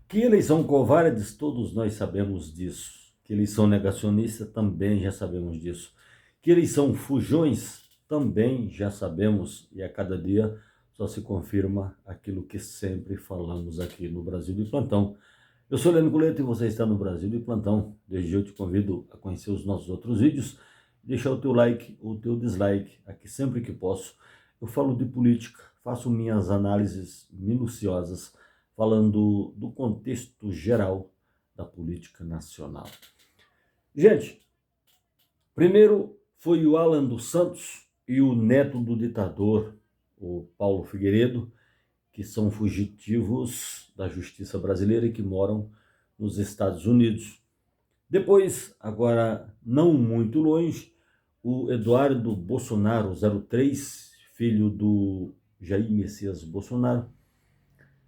Que eles são covardes, todos nós sabemos disso. Que eles são negacionistas, também já sabemos disso. Que eles são fujões, também já sabemos. E a cada dia só se confirma aquilo que sempre falamos aqui no Brasil de Plantão. Eu sou Lênin Coleto e você está no Brasil de Plantão. Desde já eu te convido a conhecer os nossos outros vídeos, deixar o teu like ou o teu dislike, aqui sempre que posso. Eu falo de política, faço minhas análises minuciosas, falando do contexto geral da política nacional. Gente, primeiro foi o Alan dos Santos e o neto do ditador, o Paulo Figueiredo, que são fugitivos da justiça brasileira e que moram nos Estados Unidos. Depois, agora não muito longe, o Eduardo Bolsonaro, 03, filho do Jair Messias Bolsonaro,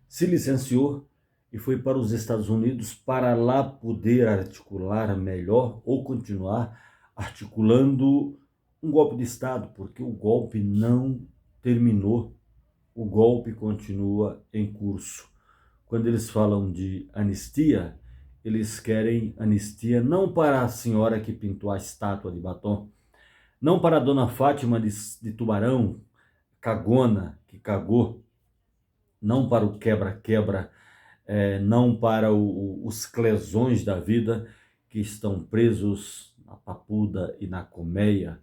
se licenciou e foi para os Estados Unidos para lá poder articular melhor ou continuar articulando um golpe de Estado, porque o golpe não terminou, o golpe continua em curso. Quando eles falam de anistia, eles querem anistia não para a senhora que pintou a estátua de batom, não para a dona Fátima de Tubarão, cagona, que cagou, não para o quebra-quebra, não para os clesões da vida que estão presos na Papuda e na Colmeia,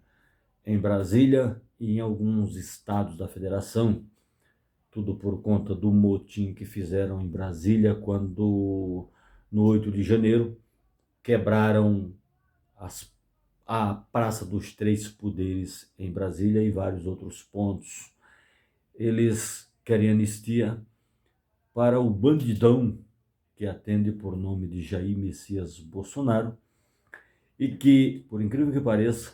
em Brasília e em alguns estados da federação. Tudo por conta do motim que fizeram em Brasília quando, no 8 de janeiro, quebraram a Praça dos Três Poderes em Brasília e vários outros pontos. Eles querem anistia para o bandidão que atende por nome de Jair Messias Bolsonaro e que, por incrível que pareça,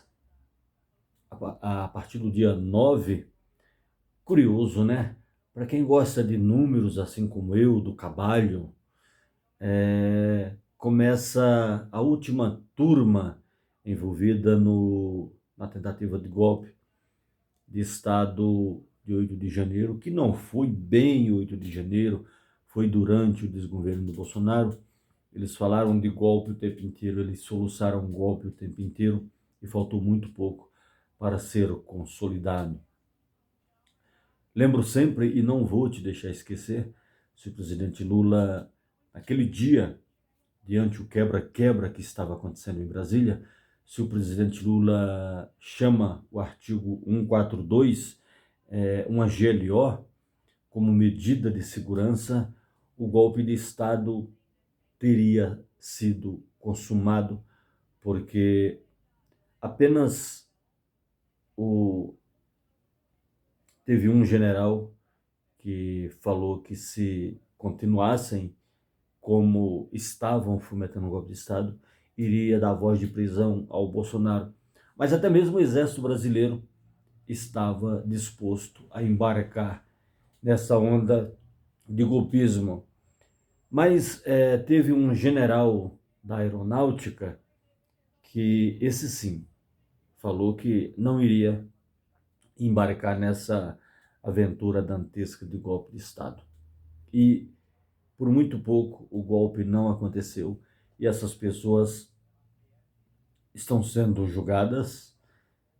a partir do dia 9, curioso, né? Para quem gosta de números, assim como eu, do cabalho, começa a última turma envolvida na tentativa de golpe de Estado de 8 de janeiro, que não foi bem 8 de janeiro, foi durante o desgoverno do Bolsonaro. Eles falaram de golpe o tempo inteiro, eles soluçaram golpe o tempo inteiro e faltou muito pouco para ser consolidado. Lembro sempre, e não vou te deixar esquecer, se o presidente Lula, naquele dia, diante o quebra-quebra que estava acontecendo em Brasília, se o presidente Lula chama o artigo 142, uma GLO, como medida de segurança, o golpe de Estado teria sido consumado, porque apenas teve um general que falou que se continuassem como estavam fomentando o golpe de Estado, iria dar voz de prisão ao Bolsonaro. Mas até mesmo o exército brasileiro estava disposto a embarcar nessa onda de golpismo. Mas teve um general da aeronáutica que, esse sim, falou que não iria embarcar nessa aventura dantesca de golpe de Estado. E por muito pouco o golpe não aconteceu e essas pessoas estão sendo julgadas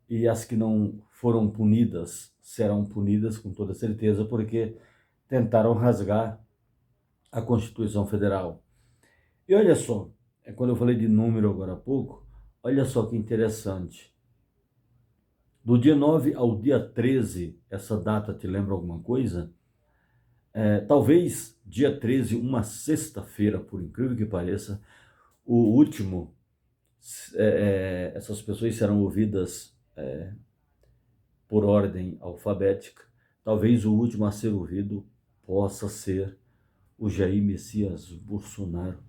e as que não foram punidas serão punidas com toda certeza porque tentaram rasgar a Constituição Federal. E olha só, quando eu falei de número agora há pouco, olha só que interessante. Do dia 9 ao dia 13, essa data te lembra alguma coisa? Talvez dia 13, uma sexta-feira, por incrível que pareça, o último, essas pessoas serão ouvidas por ordem alfabética, talvez o último a ser ouvido possa ser o Jair Messias Bolsonaro.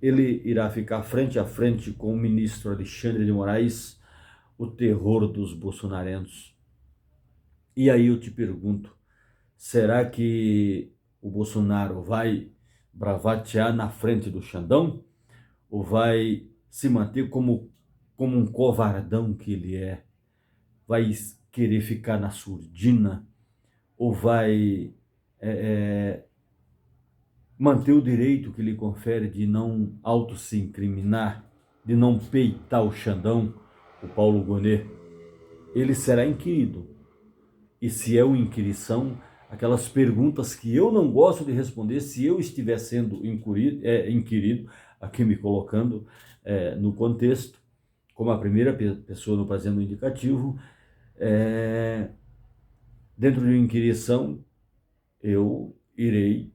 Ele irá ficar frente a frente com o ministro Alexandre de Moraes, o terror dos bolsonarentos. E aí eu te pergunto, será que o Bolsonaro vai bravatear na frente do Xandão? Ou vai se manter como um covardão que ele é? Vai querer ficar na surdina? Ou vai manter o direito que lhe confere de não auto-se incriminar, de não peitar o Xandão, o Paulo Gonet, ele será inquirido. E se é uma inquirição, aquelas perguntas que eu não gosto de responder, se eu estiver sendo inquirido, aqui me colocando no contexto, como a primeira pessoa no presente indicativo, dentro de uma inquirição, eu irei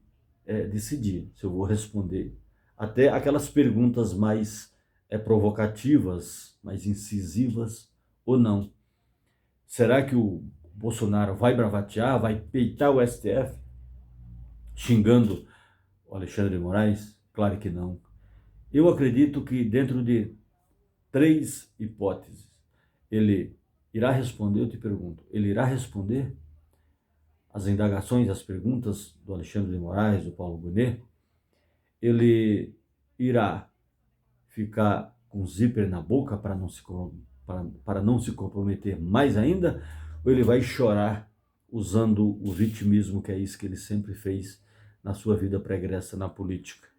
decidir se eu vou responder até aquelas perguntas mais provocativas, mais incisivas ou não. Será que o Bolsonaro vai bravatear, vai peitar o STF, xingando o Alexandre de Moraes? Claro que não. Eu acredito que dentro de 3 hipóteses, ele irá responder, eu te pergunto, ele irá responder as indagações, as perguntas do Alexandre de Moraes, do Paulo Gonet? Ele irá ficar com zíper na boca para não se comprometer mais ainda? Ou ele vai chorar usando o vitimismo, que é isso que ele sempre fez na sua vida pregressa na política?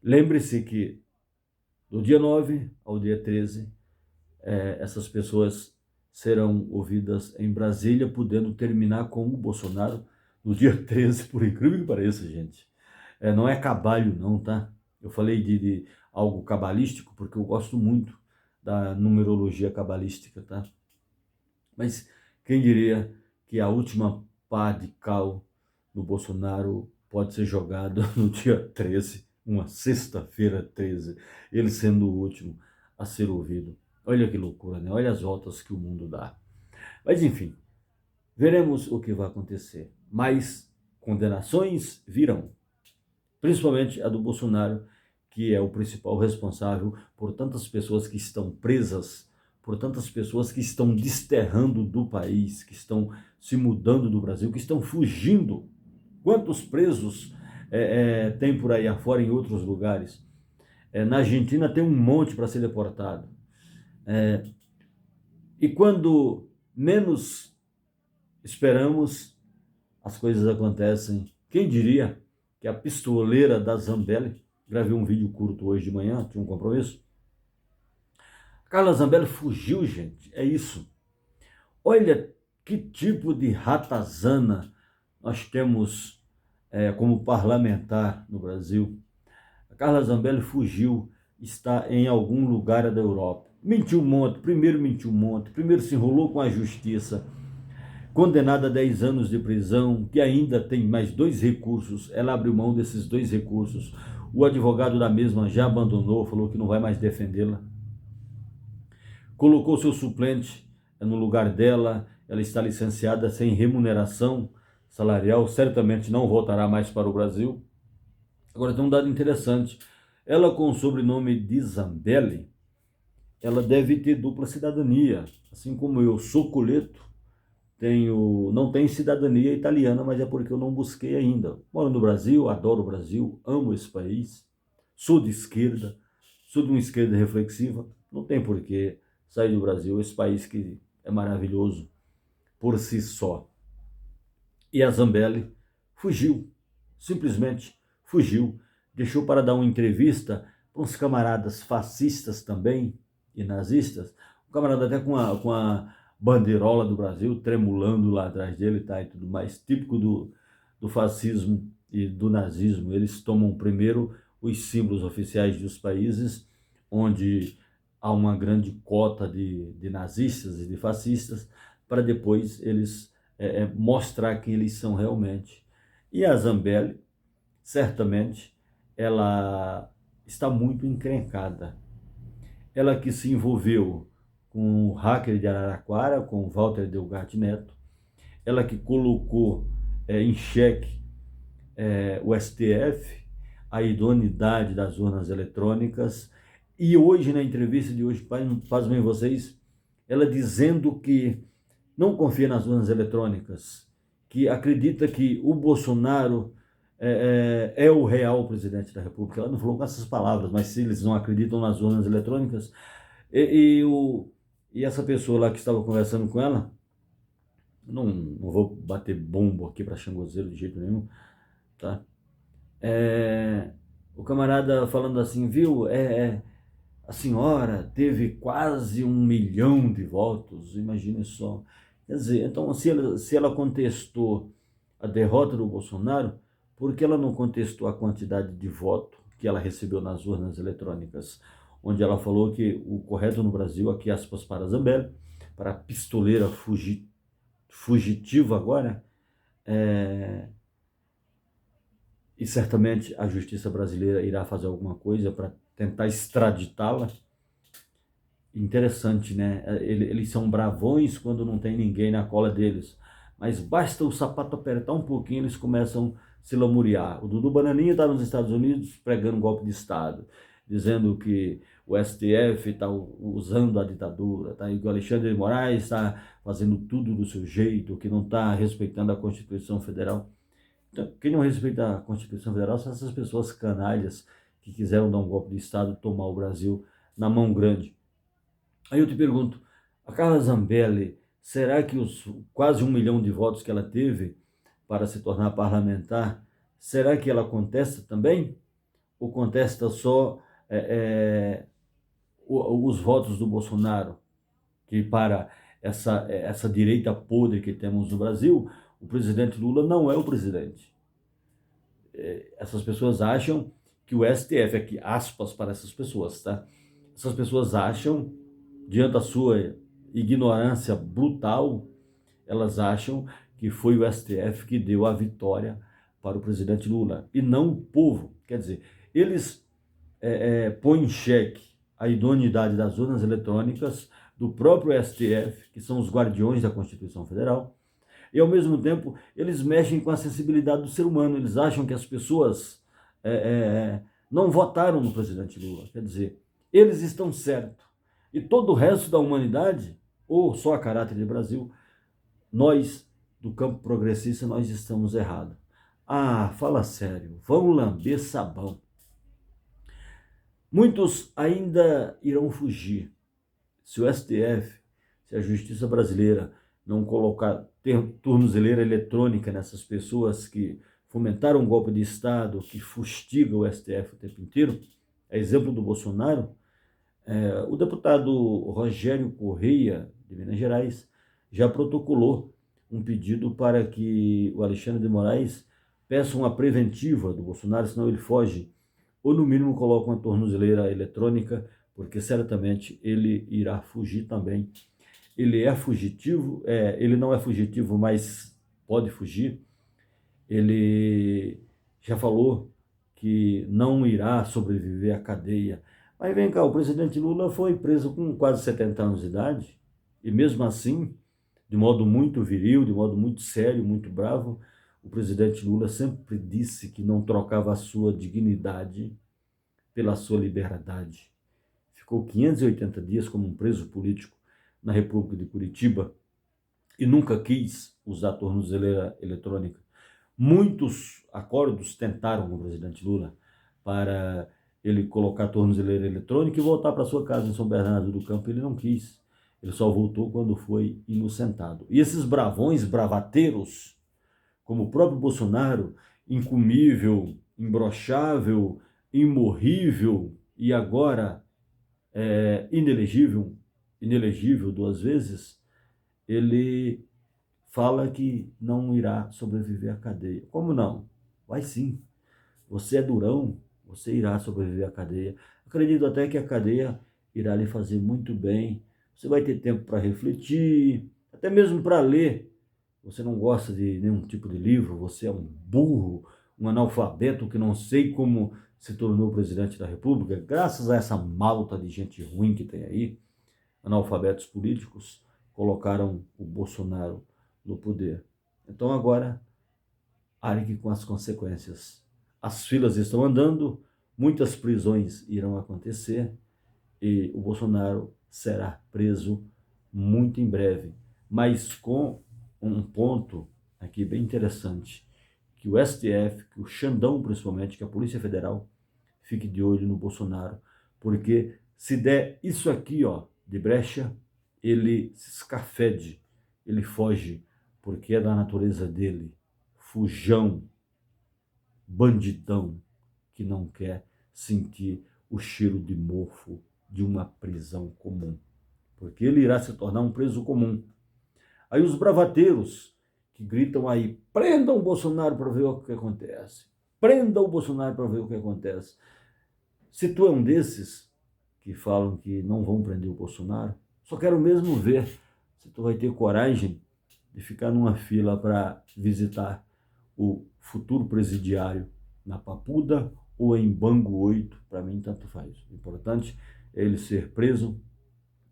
Lembre-se que do dia 9 ao dia 13, essas pessoas serão ouvidas em Brasília, podendo terminar com o Bolsonaro no dia 13, por incrível que pareça, gente. Não é cabalho não, tá? Eu falei de algo cabalístico porque eu gosto muito da numerologia cabalística, tá? Mas quem diria que a última pá de cal no Bolsonaro pode ser jogada no dia 13, uma sexta-feira 13, ele sendo o último a ser ouvido. Olha que loucura, né? Olha as voltas que o mundo dá. Mas enfim, veremos o que vai acontecer. Mais condenações virão, principalmente a do Bolsonaro, que é o principal responsável por tantas pessoas que estão presas, por tantas pessoas que estão desterrando do país, que estão se mudando do Brasil, que estão fugindo. Quantos presos tem por aí afora em outros lugares? Na Argentina tem um monte para ser deportado. E quando menos esperamos, as coisas acontecem. Quem diria que a pistoleira da Zambelli, gravei um vídeo curto hoje de manhã, tinha um compromisso. Carla Zambelli fugiu, gente, é isso. Olha que tipo de ratazana nós temos como parlamentar no Brasil. A Carla Zambelli fugiu, está em algum lugar da Europa. Mentiu um monte, primeiro se enrolou com a justiça, condenada a 10 anos de prisão, que ainda tem mais 2 recursos, ela abriu mão desses 2 recursos. O advogado da mesma já abandonou, falou que não vai mais defendê-la. Colocou seu suplente no lugar dela, ela está licenciada sem remuneração salarial, certamente não voltará mais para o Brasil. Agora tem um dado interessante, ela com o sobrenome de Zambelli, ela deve ter dupla cidadania, assim como eu sou Coleto, não tenho cidadania italiana, mas é porque eu não busquei ainda. Moro no Brasil, adoro o Brasil, amo esse país, sou de esquerda, sou de uma esquerda reflexiva, não tem porquê sair do Brasil, esse país que é maravilhoso por si só. E a Zambelli fugiu, simplesmente fugiu, deixou para dar uma entrevista para uns camaradas fascistas também, e nazistas, um camarada até com a bandeirola do Brasil tremulando lá atrás dele, tá, e tudo mais, típico do fascismo e do nazismo. Eles tomam primeiro os símbolos oficiais dos países onde há uma grande cota de nazistas e de fascistas, para depois eles mostrar quem eles são realmente. E a Zambelli, certamente, ela está muito encrencada. Ela que se envolveu com o hacker de Araraquara, com Walter Delgatti Neto, ela que colocou em xeque o STF, a idoneidade das urnas eletrônicas, e hoje, na entrevista de hoje, pasmem vocês, ela dizendo que não confia nas urnas eletrônicas, que acredita que o Bolsonaro é o real presidente da República. Ela não falou com essas palavras, mas se eles não acreditam nas urnas eletrônicas, e essa pessoa lá que estava conversando com ela, não vou bater bombo aqui para Xangozeiro de jeito nenhum, tá? É, o camarada falando assim, viu, a senhora teve quase 1 milhão de votos, imagine só. Quer dizer, então se ela contestou a derrota do Bolsonaro, por que ela não contestou a quantidade de voto que ela recebeu nas urnas eletrônicas? Onde ela falou que o correto no Brasil, aqui aspas para Zambelli, para a pistoleira fugitiva agora, e certamente a justiça brasileira irá fazer alguma coisa para tentar extraditá-la. Interessante, né? Eles são bravões quando não tem ninguém na cola deles, mas basta o sapato apertar um pouquinho, eles começam a se lamuriar. O Dudu Bananinha está nos Estados Unidos pregando golpe de Estado, dizendo que o STF está usando a ditadura, tá? E que o Alexandre de Moraes está fazendo tudo do seu jeito, que não está respeitando a Constituição Federal. Então, quem não respeita a Constituição Federal são essas pessoas canalhas que quiseram dar um golpe de Estado, tomar o Brasil na mão grande. Aí eu te pergunto, a Carla Zambelli, será que os quase 1 milhão de votos que ela teve para se tornar parlamentar, será que ela contesta também? Ou contesta só os votos do Bolsonaro? Que para essa direita podre que temos no Brasil, o presidente Lula não é o presidente. Essas pessoas acham que o STF, aqui aspas para essas pessoas, tá? Essas pessoas acham, diante da sua ignorância brutal, elas acham que foi o STF que deu a vitória para o presidente Lula, e não o povo. Quer dizer, eles põem em xeque a idoneidade das urnas eletrônicas do próprio STF, que são os guardiões da Constituição Federal, e ao mesmo tempo eles mexem com a sensibilidade do ser humano. Eles acham que as pessoas não votaram no presidente Lula. Quer dizer, eles estão certos. E todo o resto da humanidade, ou só a caráter de Brasil, nós, do campo progressista, nós estamos errados. Ah, fala sério, vamos lamber sabão. Muitos ainda irão fugir. Se o STF, se a justiça brasileira não colocar tornozeleira eletrônica nessas pessoas que fomentaram um golpe de Estado, que fustiga o STF o tempo inteiro, é exemplo do Bolsonaro, o deputado Rogério Correia, de Minas Gerais, já protocolou um pedido para que o Alexandre de Moraes peça uma preventiva do Bolsonaro, senão ele foge, ou no mínimo coloca uma tornozeleira eletrônica, porque certamente ele irá fugir também. Ele é fugitivo, ele não é fugitivo, mas pode fugir. Ele já falou que não irá sobreviver à cadeia. Mas vem cá, o presidente Lula foi preso com quase 70 anos de idade, e mesmo assim, de modo muito viril, de modo muito sério, muito bravo, o presidente Lula sempre disse que não trocava a sua dignidade pela sua liberdade. Ficou 580 dias como um preso político na República de Curitiba e nunca quis usar tornozeleira eletrônica. Muitos acordos tentaram com o presidente Lula para ele colocar tornozeleira eletrônica e voltar para sua casa em São Bernardo do Campo. Ele não quis. Ele só voltou quando foi inocentado. E esses bravões, bravateiros, como o próprio Bolsonaro, incomível, imbrochável, imorrível e agora inelegível 2 vezes, ele fala que não irá sobreviver à cadeia. Como não? Vai sim. Você é durão, você irá sobreviver à cadeia. Acredito até que a cadeia irá lhe fazer muito bem. Você vai ter tempo para refletir, até mesmo para ler. Você não gosta de nenhum tipo de livro, você é um burro, um analfabeto que não sei como se tornou presidente da República, graças a essa malta de gente ruim que tem aí, analfabetos políticos, colocaram o Bolsonaro no poder. Então agora, arque com as consequências. As filas estão andando, muitas prisões irão acontecer e o Bolsonaro será preso muito em breve, mas com um ponto aqui bem interessante, que o STF, que o Xandão principalmente, que a Polícia Federal fique de olho no Bolsonaro, porque se der isso aqui, ó, de brecha, ele se escafede, ele foge, porque é da natureza dele, fujão, bandidão que não quer sentir o cheiro de mofo de uma prisão comum, porque ele irá se tornar um preso comum. Aí os bravateiros que gritam aí, prendam o Bolsonaro para ver o que acontece, prenda o Bolsonaro para ver o que acontece. Se tu é um desses que falam que não vão prender o Bolsonaro, só quero mesmo ver se tu vai ter coragem de ficar numa fila para visitar o futuro presidiário na Papuda ou em Bangu 8, para mim tanto faz. O importante é ele ser preso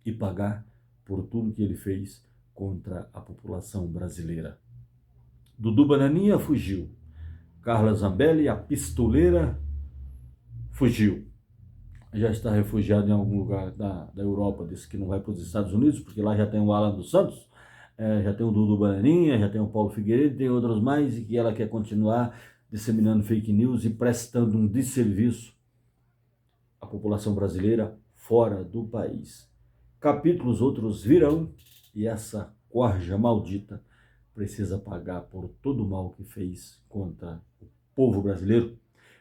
e pagar por tudo que ele fez contra a população brasileira. Dudu Bananinha fugiu. Carla Zambelli, a pistoleira, fugiu. Já está refugiado em algum lugar da Europa, disse que não vai para os Estados Unidos, porque lá já tem o Alan dos Santos, já tem o Dudu Bananinha, já tem o Paulo Figueiredo, tem outros mais, e que ela quer continuar disseminando fake news e prestando um desserviço à população brasileira fora do país. Capítulos outros virão, e essa corja maldita precisa pagar por todo o mal que fez contra o povo brasileiro.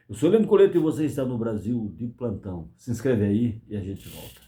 Eu sou Leandro Coleto e você está no Brasil de plantão. Se inscreve aí e a gente volta.